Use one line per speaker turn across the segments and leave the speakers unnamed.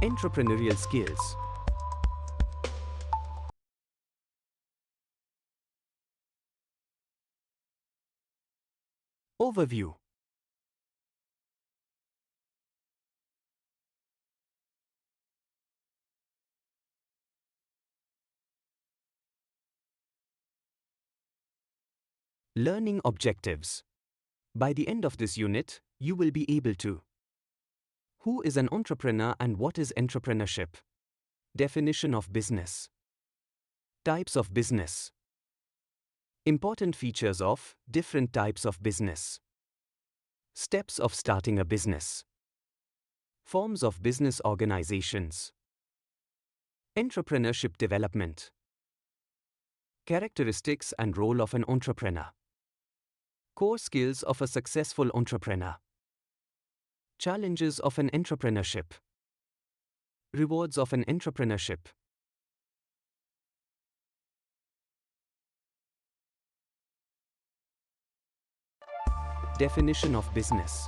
Entrepreneurial skills. Overview. Learning objectives. By the end of this unit, you will be able to: who is an entrepreneur and what is entrepreneurship? Definition of business. Types of business. Important features of different types of business. Steps of starting a business. Forms of business organizations. Entrepreneurship development. Characteristics and role of an entrepreneur. Core skills of a successful entrepreneur. Challenges of an entrepreneurship. Rewards of an entrepreneurship. Definition of business.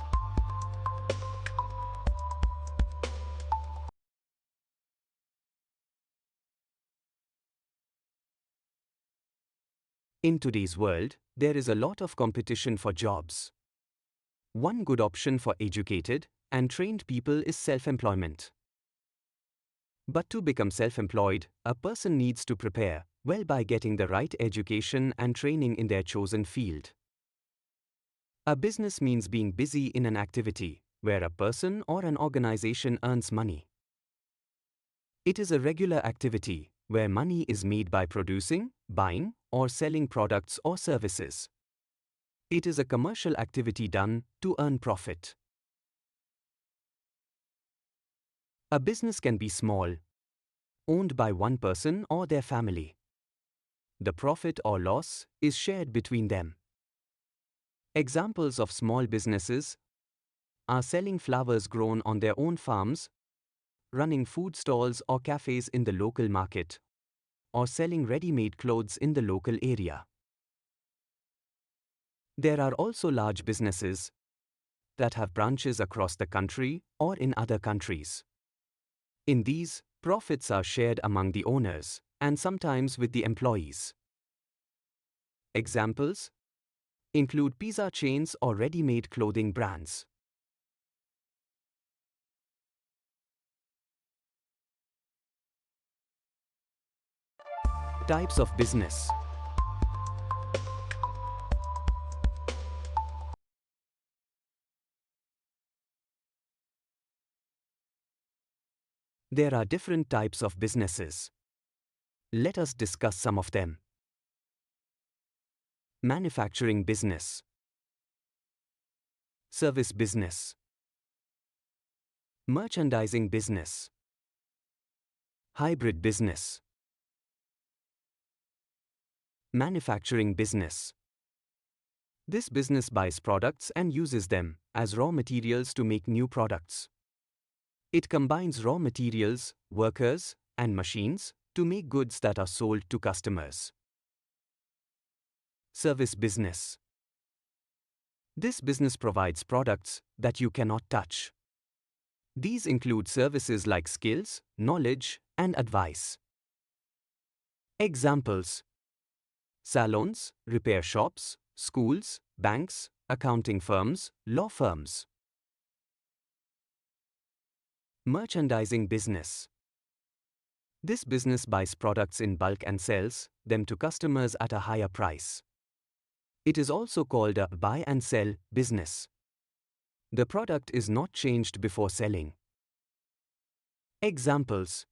In today's world, there is a lot of competition for jobs. One good option for educated and trained people is self-employment. But to become self-employed, a person needs to prepare well by getting the right education and training in their chosen field. A business means being busy in an activity where a person or an organization earns money. It is a regular activity where money is made by producing, buying, or selling products or services. It is a commercial activity done to earn profit. A business can be small, owned by one person or their family. The profit or loss is shared between them. Examples of small businesses are selling flowers grown on their own farms, running food stalls or cafes in the local market, or selling ready-made clothes in the local area. There are also large businesses that have branches across the country or in other countries. In these, profits are shared among the owners and sometimes with the employees. Examples include pizza chains or ready-made clothing brands. Types of business. There are different types of businesses. Let us discuss some of them. Manufacturing business. Service business. Merchandising business. Hybrid business. Manufacturing business. This business buys products and uses them as raw materials to make new products. It combines raw materials, workers, and machines to make goods that are sold to customers. Service business. This business provides products that you cannot touch. These include services like skills, knowledge, and advice. Examples: salons, repair shops, schools, banks, accounting firms, law firms. Merchandising business. This business buys products in bulk and sells them to customers at a higher price. It is also called a buy and sell business. The product is not changed before selling. Examples: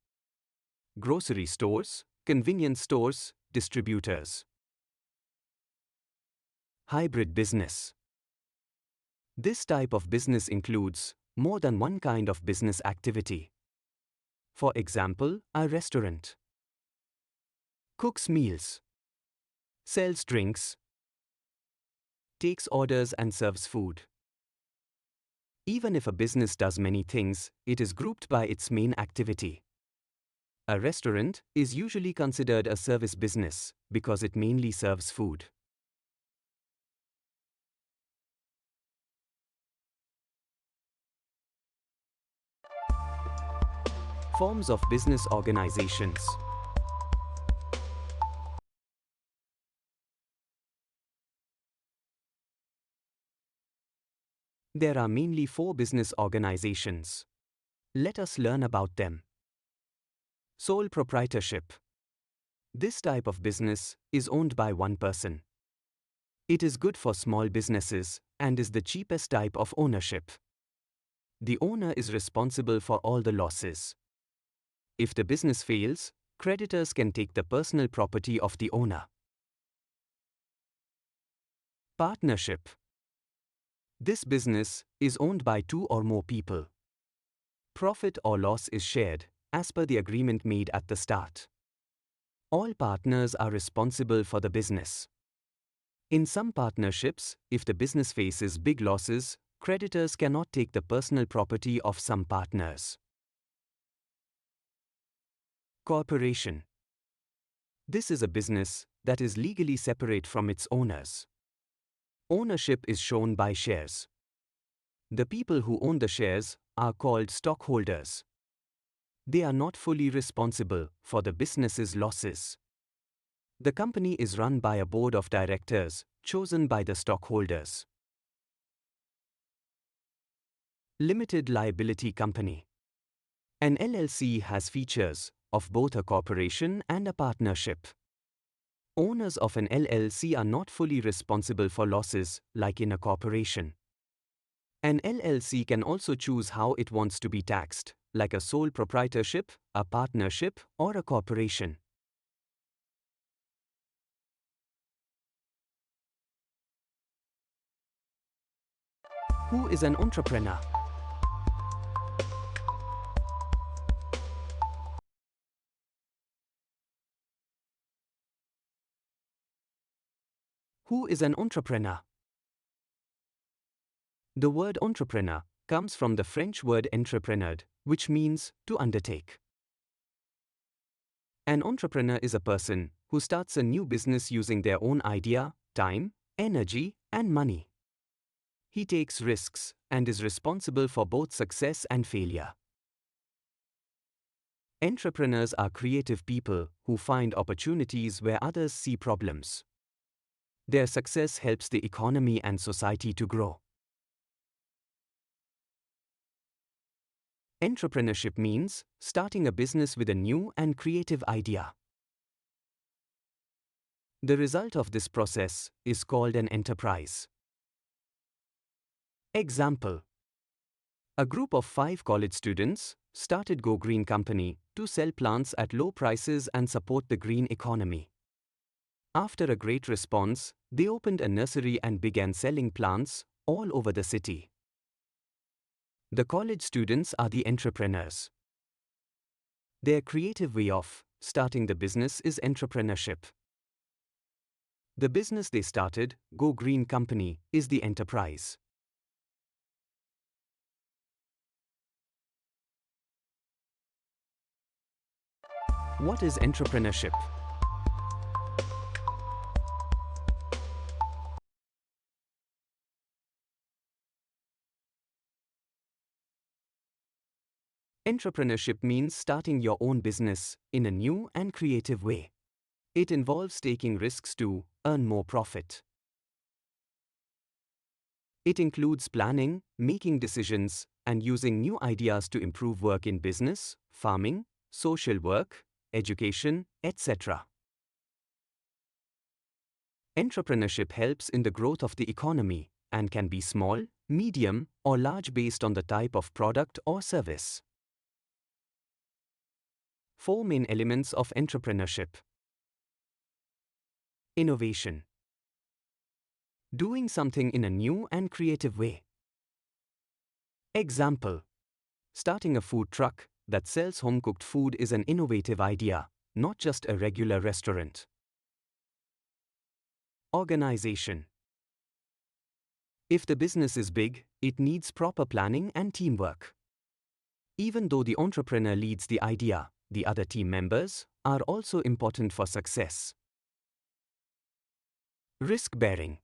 grocery stores, convenience stores, distributors. Hybrid business. This type of business includes more than one kind of business activity. For example, a restaurant cooks meals, sells drinks, takes orders and serves food. Even if a business does many things, it is grouped by its main activity. A restaurant is usually considered a service business because it mainly serves food. Forms of business organizations. There are mainly 4 business organizations. Let us learn about them. Sole proprietorship. This type of business is owned by one person. It is good for small businesses and is the cheapest type of ownership. The owner is responsible for all the losses. If the business fails, creditors can take the personal property of the owner. Partnership. This business is owned by 2 or more people. Profit or loss is shared as per the agreement made at the start. All partners are responsible for the business. In some partnerships, if the business faces big losses, creditors cannot take the personal property of some partners. Corporation. This is a business that is legally separate from its owners. Ownership is shown by shares. The people who own the shares are called stockholders. They are not fully responsible for the business's losses. The company is run by a board of directors chosen by the stockholders. Limited liability company. An LLC has features of both a corporation and a partnership. Owners of an LLC are not fully responsible for losses like in a corporation. An LLC can also choose how it wants to be taxed, like a sole proprietorship, a partnership, or a corporation. Who is an entrepreneur? Who is an entrepreneur? The word entrepreneur comes from the French word entreprendre, which means to undertake. An entrepreneur is a person who starts a new business using their own idea, time, energy, and money. He takes risks and is responsible for both success and failure. Entrepreneurs are creative people who find opportunities where others see problems. Their success helps the economy and society to grow. Entrepreneurship means starting a business with a new and creative idea. The result of this process is called an enterprise. Example: a group of 5 college students started Go Green Company to sell plants at low prices and support the green economy. After a great response, they opened a nursery and began selling plants all over the city. The college students are the entrepreneurs. Their creative way of starting the business is entrepreneurship. The business they started, Go Green Company, is the enterprise. What is entrepreneurship? Entrepreneurship means starting your own business in a new and creative way. It involves taking risks to earn more profit. It includes planning, making decisions, and using new ideas to improve work in business, farming, social work, education, etc. Entrepreneurship helps in the growth of the economy and can be small, medium, or large based on the type of product or service. 4 main elements of entrepreneurship. Innovation. Doing something in a new and creative way. Example: starting a food truck that sells home-cooked food is an innovative idea, not just a regular restaurant. Organization. If the business is big, it needs proper planning and teamwork. Even though the entrepreneur leads the idea, the other team members are also important for success. Risk-bearing.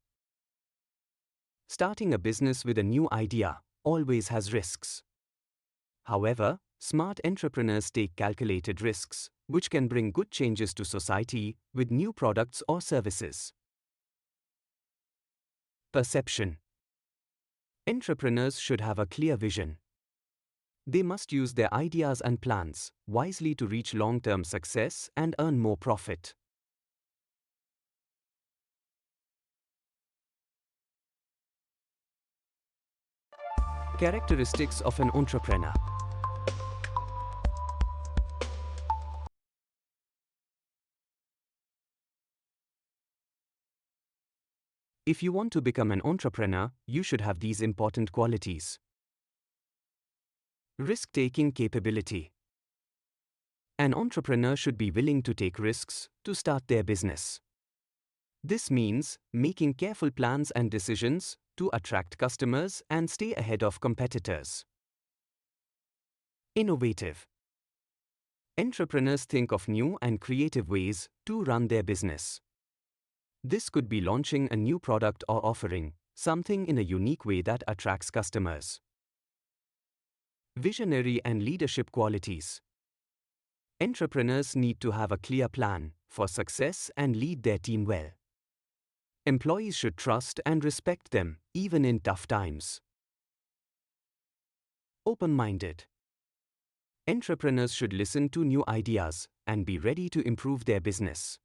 Starting a business with a new idea always has risks. However, smart entrepreneurs take calculated risks, which can bring good changes to society with new products or services. Perception. Entrepreneurs should have a clear vision. They must use their ideas and plans wisely to reach long-term success and earn more profit. Characteristics of an entrepreneur. If you want to become an entrepreneur, you should have these important qualities. Risk-taking capability. An entrepreneur should be willing to take risks to start their business. This means making careful plans and decisions to attract customers and stay ahead of competitors. Innovative. Entrepreneurs think of new and creative ways to run their business. This could be launching a new product or offering something in a unique way that attracts customers. Visionary and leadership qualities. Entrepreneurs need to have a clear plan for success and lead their team well. Employees should trust and respect them, even in tough times. Open-minded. Entrepreneurs should listen to new ideas and be ready to improve their business.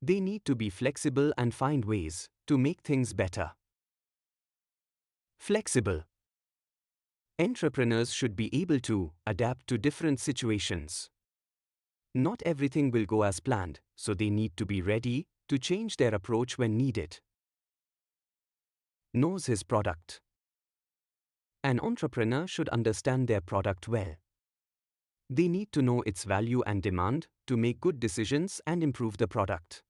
They need to be flexible and find ways to make things better. Flexible. Entrepreneurs should be able to adapt to different situations. Not everything will go as planned, so they need to be ready to change their approach when needed. Knows his product. An entrepreneur should understand their product well. They need to know its value and demand to make good decisions and improve the product.